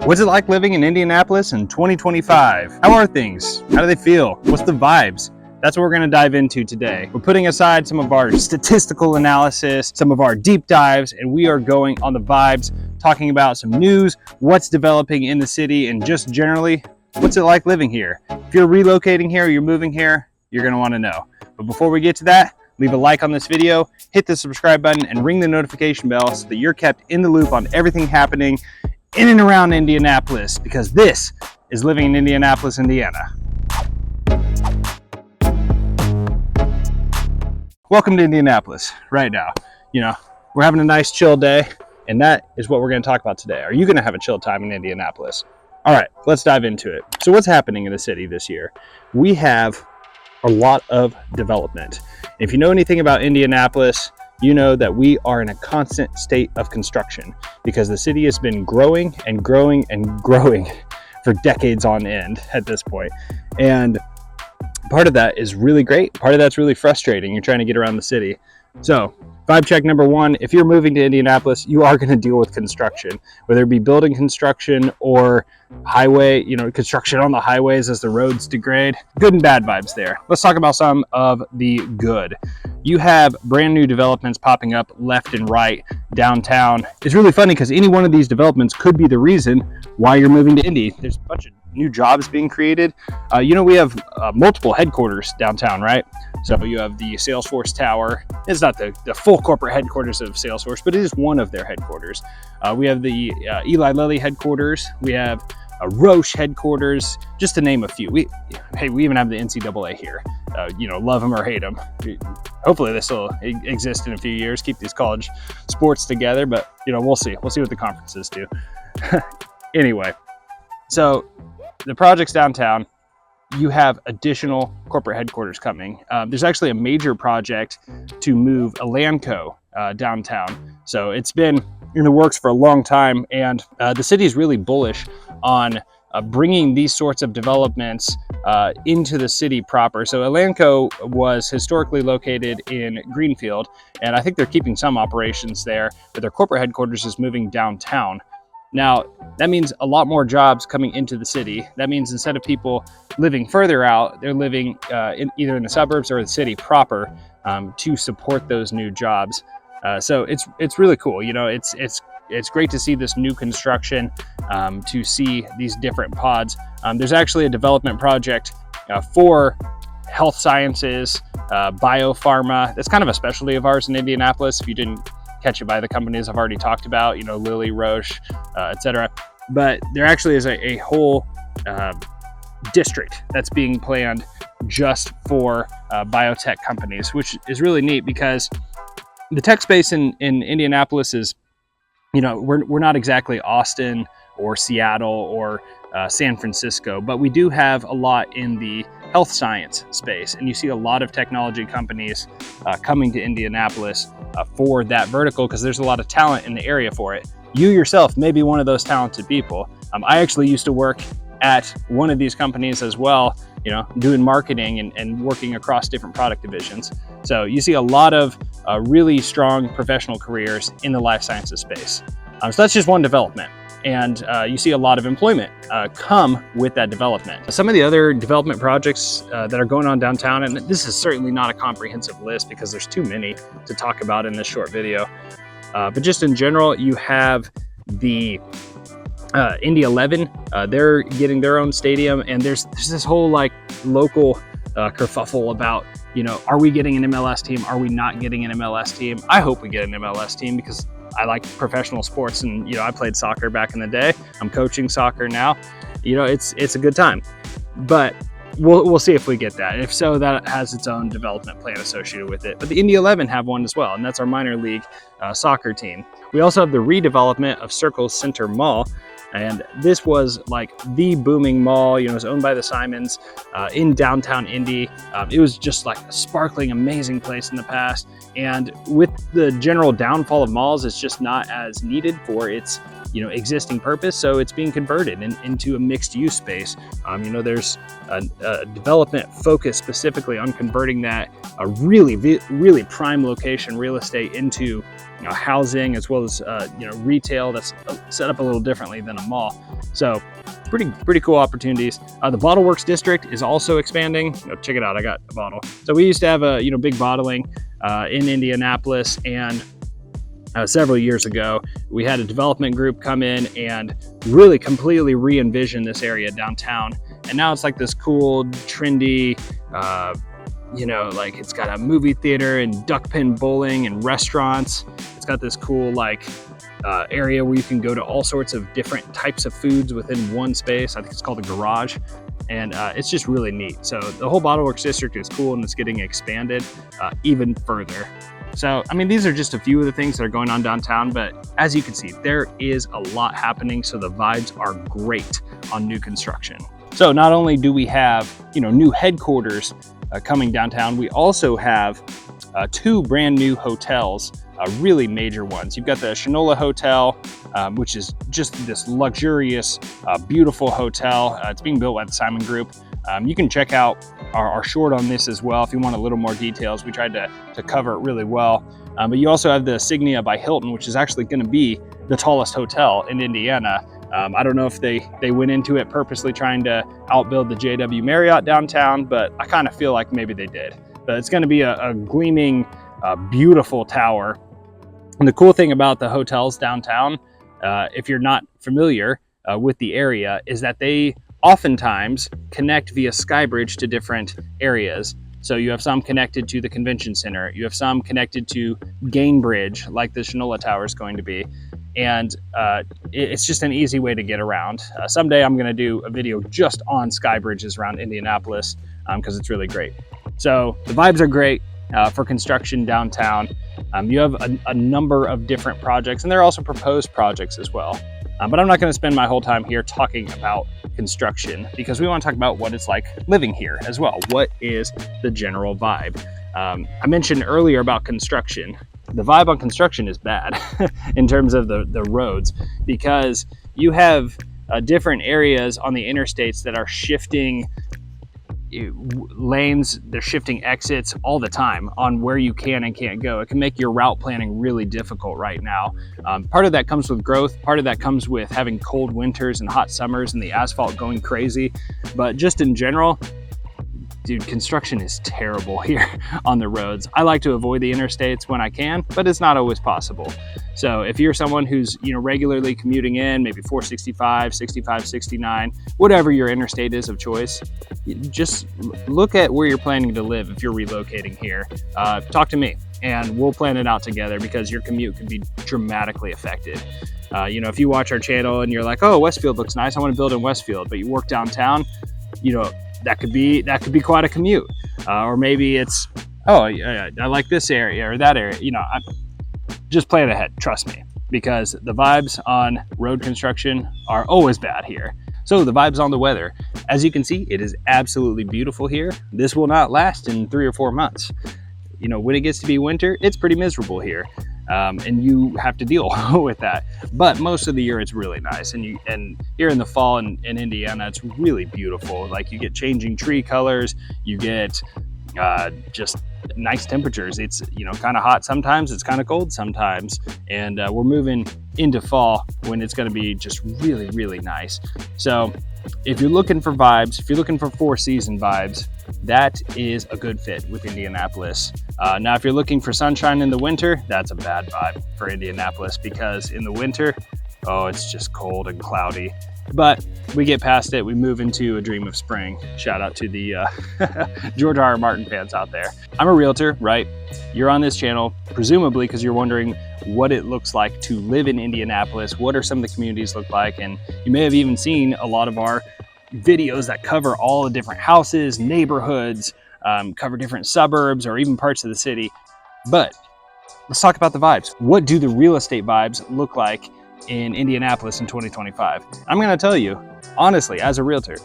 What's it like living in Indianapolis in 2025? How are things? How do they feel? What's the vibes? That's what we're going to dive into today. We're putting aside some of our statistical analysis, some of our deep dives, and we are going on the vibes, talking about some news, what's developing in the city, and just generally, what's it like living here? If you're relocating here or you're moving here, you're going to want to know. But before we get to that, leave a like on this video, hit the subscribe button, and ring the notification bell so that you're kept in the loop on everything happening in and around Indianapolis, because this is living in Indianapolis, Indiana. Welcome to Indianapolis right now. You know, we're having a nice chill day, and that is what we're going to talk about today. Are you going to have a chill time in Indianapolis? All right, let's dive into it. So what's happening in the city this year? We have a lot of development. If you know anything about Indianapolis, you know that we are in a constant state of construction because the city has been growing and growing and growing for decades on end at this point. And part of that is really great. Part of that's really frustrating. You're trying to get around the city. So vibe check number one, if you're moving to Indianapolis, you are going to deal with construction, whether it be building construction or highway, construction on the highways as the roads degrade. Good and bad vibes there. Let's talk about some of the good. You have brand new developments popping up left and right downtown. It's really funny because any one of these developments could be the reason why you're moving to Indy. There's a bunch of new jobs being created. We have multiple headquarters downtown, right? So you have the Salesforce Tower. It's not the full corporate headquarters of Salesforce, but it is one of their headquarters. We have the Eli Lilly headquarters. We have Roche headquarters, just to name a few. We even have the NCAA here. Love them or hate them. Hopefully this will exist in a few years, keep these college sports together, but we'll see. We'll see what the conferences do. Anyway, so the projects downtown, you have additional corporate headquarters coming. There's actually a major project to move Elanco downtown. So it's been in the works for a long time, and the city is really bullish on bringing these sorts of developments into the city proper. So Elanco was historically located in Greenfield, and I think they're keeping some operations there, but their corporate headquarters is moving downtown. Now, that means a lot more jobs coming into the city. That means instead of people living further out, they're living either in the suburbs or the city proper to support those new jobs. So it's really cool. It's great to see this new construction, to see these different pods. There's actually a development project for health sciences, biopharma. That's kind of a specialty of ours in Indianapolis. If you didn't catch it by the companies I've already talked about, Lilly, Roche, etc. But there actually is a whole district that's being planned just for biotech companies, which is really neat because the tech space in Indianapolis is, we're not exactly Austin or Seattle or San Francisco, but we do have a lot in the health science space, and you see a lot of technology companies coming to Indianapolis for that vertical because there's a lot of talent in the area for it. You yourself may be one of those talented people. I actually used to work at one of these companies as well, doing marketing and working across different product divisions. So you see a lot of really strong professional careers in the life sciences space. So that's just one development. And you see a lot of employment come with that development. Some of the other development projects that are going on downtown, and this is certainly not a comprehensive list because there's too many to talk about in this short video, but just in general, you have the Indy 11, they're getting their own stadium, and there's this whole local kerfuffle about, are we getting an MLS team? Are we not getting an MLS team? I hope we get an MLS team because I like professional sports, and I played soccer back in the day. I'm coaching soccer now. It's a good time, but we'll see if we get that. If so, that has its own development plan associated with it. But the Indy 11 have one as well, and that's our minor league soccer team. We also have the redevelopment of Circle Center Mall, and this was the booming mall. It was owned by the Simons in downtown Indy. It was just a sparkling, amazing place in the past. And with the general downfall of malls, it's just not as needed for its existing purpose, so it's being converted into a mixed use space. There's a development focus specifically on converting that really prime location real estate into housing, as well as retail that's set up a little differently than a mall. So pretty cool opportunities. The Bottle Works district is also expanding. Check it out, I got a bottle. So we used to have a big bottling in Indianapolis, and several years ago we had a development group come in and really completely re-envision this area downtown, and now it's like this cool trendy like it's got a movie theater and duck pin bowling and restaurants. It's got this cool area where you can go to all sorts of different types of foods within one space. I think it's called a garage, and it's just really neat. So the whole Bottle Works district is cool, and it's getting expanded even further. So, these are just a few of the things that are going on downtown, but as you can see, there is a lot happening, so the vibes are great on new construction. So not only do we have, new headquarters coming downtown, we also have 2 brand new hotels, really major ones. You've got the Shinola Hotel, which is just this luxurious, beautiful hotel. It's being built by the Simon Group. You can check out our short on this as well if you want a little more details. We tried to cover it really well. But you also have the Signia by Hilton, which is actually going to be the tallest hotel in Indiana. I don't know if they went into it purposely trying to outbuild the JW Marriott downtown, but I kind of feel like maybe they did. But it's going to be a gleaming, beautiful tower. And the cool thing about the hotels downtown, if you're not familiar with the area, is that they oftentimes connect via Skybridge to different areas. So you have some connected to the convention center, you have some connected to Gainbridge, like the Shinola Tower is going to be. And it's just an easy way to get around. Someday I'm going to do a video just on Skybridges around Indianapolis because it's really great. So the vibes are great for construction downtown. You have a number of different projects, and there are also proposed projects as well. But I'm not going to spend my whole time here talking about construction, because we want to talk about what it's like living here as well. What is the general vibe? I mentioned earlier about construction. The vibe on construction is bad in terms of the roads, because you have different areas on the interstates that are shifting lanes, they're shifting exits all the time on where you can and can't go. It can make your route planning really difficult right now. Part of that comes with growth, part of that comes with having cold winters and hot summers and the asphalt going crazy. But just in general, dude, construction is terrible here on the roads. I like to avoid the interstates when I can, but it's not always possible. So if you're someone who's regularly commuting in, maybe 465, 65, 69, whatever your interstate is of choice, just look at where you're planning to live if you're relocating here. Talk to me and we'll plan it out together, because your commute could be dramatically affected. If you watch our channel and you're like, oh, Westfield looks nice, I want to build in Westfield, but you work downtown, that could be quite a commute. Or maybe it's, oh, yeah, I like this area or that area. Just plan ahead, trust me, because the vibes on road construction are always bad here. So the vibes on the weather, as you can see, it is absolutely beautiful here. This will not last in 3 or 4 months. When it gets to be winter, it's pretty miserable here. And you have to deal with that. But most of the year it's really nice. And here in the fall in Indiana, it's really beautiful. Like, you get changing tree colors, you get just nice temperatures. It's kind of hot sometimes, it's kind of cold sometimes, and we're moving into fall when it's going to be just really, really nice. So if you're looking for vibes, if you're looking for 4-season vibes, that is a good fit with Indianapolis. Now, if you're looking for sunshine in the winter, that's a bad vibe for Indianapolis, because in the winter, it's just cold and cloudy. But we get past it, we move into a dream of spring. Shout out to the George R.R. Martin fans out there. I'm a realtor, right? You're on this channel, presumably because you're wondering what it looks like to live in Indianapolis. What are some of the communities look like? And you may have even seen a lot of our videos that cover all the different houses, neighborhoods, cover different suburbs, or even parts of the city. But let's talk about the vibes. What do the real estate vibes look like in Indianapolis in 2025? I'm going to tell you, honestly, as a realtor,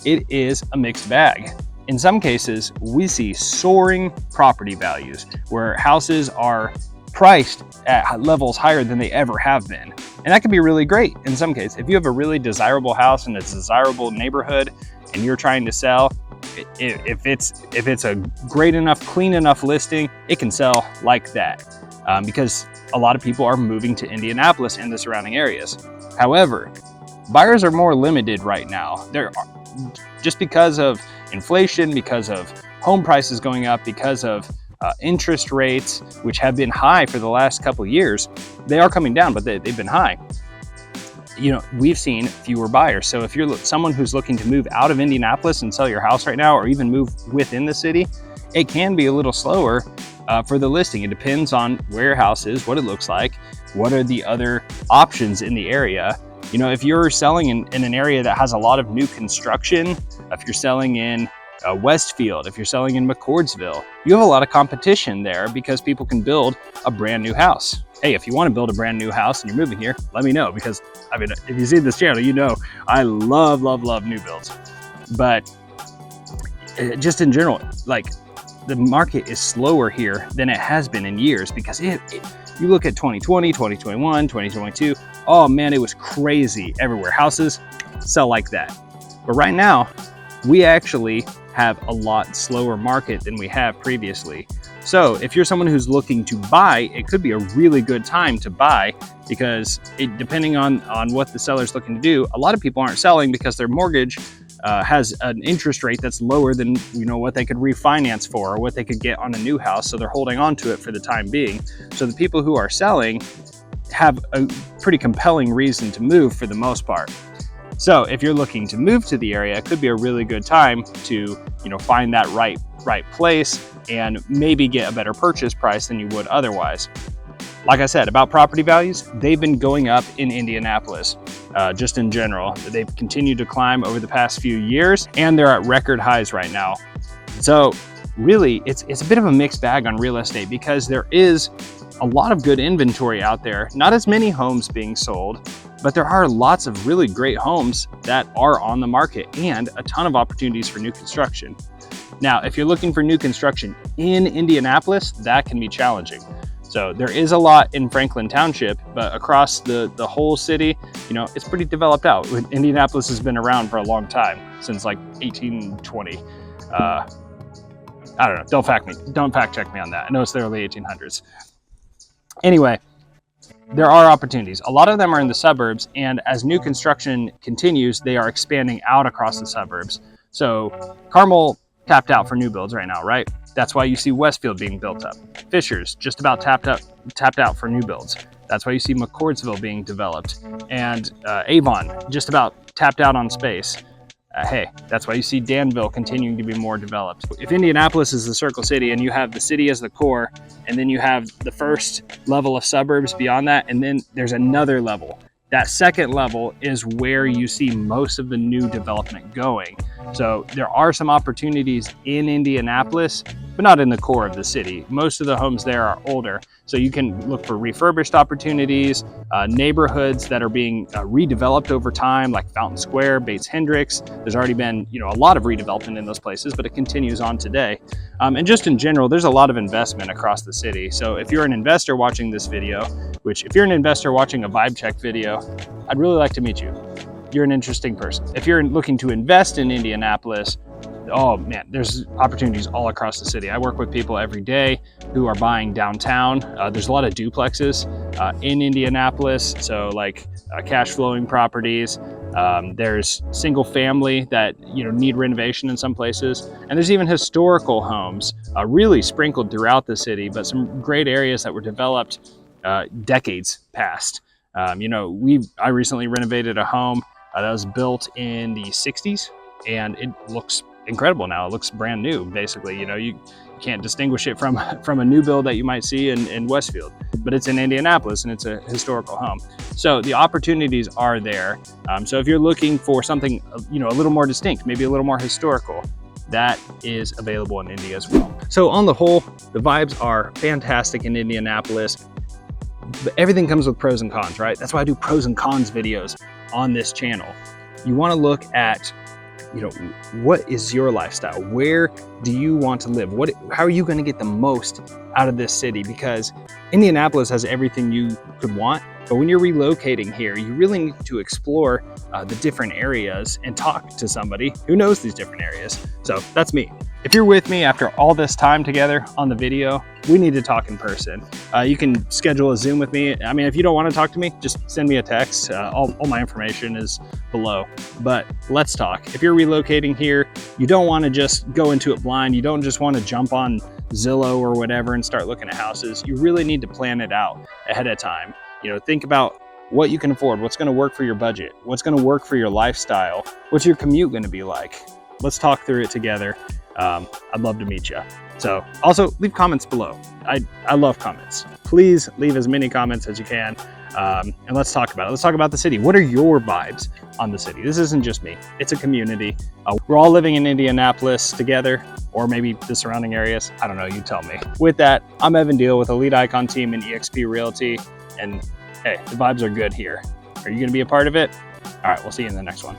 it is a mixed bag. In some cases, we see soaring property values where houses are priced at levels higher than they ever have been. And that can be really great in some cases. If you have a really desirable house in a desirable neighborhood and you're trying to sell, if it's a great enough, clean enough listing, it can sell like that, because a lot of people are moving to Indianapolis and the surrounding areas. However, buyers are more limited right now. Just because of inflation, because of home prices going up, because of interest rates, which have been high for the last couple of years. They are coming down, but they've been high. You know, we've seen fewer buyers. So if you're someone who's looking to move out of Indianapolis and sell your house right now, or even move within the city, it can be a little slower for the listing. It depends on where your house is, what it looks like, what are the other options in the area. You know, if you're selling in an area that has a lot of new construction, if you're selling in Westfield, if you're selling in McCordsville, you have a lot of competition there because people can build a brand new house. Hey, if you want to build a brand new house and you're moving here, let me know, because I mean, if you see this channel, you know I love new builds. But just in general, like, the market is slower here than it has been in years, because you look at 2020, 2021, 2022, oh man, it was crazy everywhere. Houses sell like that. But right now, we actually have a lot slower market than we have previously. So if you're someone who's looking to buy, it could be a really good time to buy, because depending on what the seller's looking to do, a lot of people aren't selling because their mortgage has an interest rate that's lower than, you know, what they could refinance for or what they could get on a new house. So they're holding on to it for the time being. So the people who are selling have a pretty compelling reason to move for the most part. So if you're looking to move to the area, it could be a really good time to, you know, find that right place and maybe get a better purchase price than you would otherwise. Like I said, about property values, they've been going up in Indianapolis, just in general. They've continued to climb over the past few years, and they're at record highs right now. So really, it's a bit of a mixed bag on real estate, because there is a lot of good inventory out there. Not as many homes being sold, but there are lots of really great homes that are on the market, and a ton of opportunities for new construction. Now, if you're looking for new construction in Indianapolis, that can be challenging. So there is a lot in Franklin Township, but across the whole city, you know, it's pretty developed out. Indianapolis has been around for a long time, since like 1820. I don't know, don't fact check me on that. I know it's the early 1800s. Anyway, there are opportunities. A lot of them are in the suburbs, and as new construction continues, they are expanding out across the suburbs. So Carmel tapped out for new builds right now, right? That's why you see Westfield being built up. Fisher's just about tapped out for new builds. That's why you see McCordsville being developed. And Avon just about tapped out on space. Hey, that's why you see Danville continuing to be more developed. If Indianapolis is the circle city and you have the city as the core, and then you have the first level of suburbs beyond that, and then there's another level. That second level is where you see most of the new development going. So there are some opportunities in Indianapolis, but not in the core of the city. Most of the homes there are older. So you can look for refurbished opportunities, neighborhoods that are being redeveloped over time, like Fountain Square, Bates Hendricks. There's already been, you know, a lot of redevelopment in those places, but it continues on today. And just in general, there's a lot of investment across the city. So if you're an investor watching this video, which if you're an investor watching a vibe check video, I'd really like to meet you. You're an interesting person. If you're looking to invest in Indianapolis, oh man, there's opportunities all across the city. I work with people every day who are buying downtown. There's a lot of duplexes in Indianapolis, so like cash flowing properties. There's single family that, you know, need renovation in some places, and there's even historical homes really sprinkled throughout the city, but some great areas that were developed decades past. You know, I recently renovated a home that was built in the 60s, and it looks incredible now. It looks brand new, basically. You know, you can't distinguish it from a new build that you might see in Westfield, but it's in Indianapolis and it's a historical home. So the opportunities are there. So if you're looking for something, you know, a little more distinct, maybe a little more historical, that is available in Indy as well. So on the whole, the vibes are fantastic in Indianapolis, but everything comes with pros and cons, right? That's why I do pros and cons videos on this channel. You want to look at, you know, what is your lifestyle? Where do you want to live? How are you going to get the most out of this city? Because Indianapolis has everything you could want, but when you're relocating here, you really need to explore the different areas and talk to somebody who knows these different areas. So that's me. If you're with me after all this time together on the video, we need to talk in person. You can schedule a Zoom with me. I mean, if you don't want to talk to me, just send me a text. All my information is below, but let's talk. If you're relocating here, you don't want to just go into it blind. You don't just want to jump on Zillow or whatever and start looking at houses. You really need to plan it out ahead of time. You know, think about what you can afford, what's going to work for your budget, what's going to work for your lifestyle, what's your commute going to be like. Let's talk through it together. I'd love to meet you. So also leave comments below. I love comments. Please leave as many comments as you can. And let's talk about it. Let's talk about the city. What are your vibes on the city? This isn't just me. It's a community. We're all living in Indianapolis together, or maybe the surrounding areas. I don't know. You tell me. With that, I'm Evan Deal with the Lead Icon team in eXp Realty. And hey, the vibes are good here. Are you going to be a part of it? All right, we'll see you in the next one.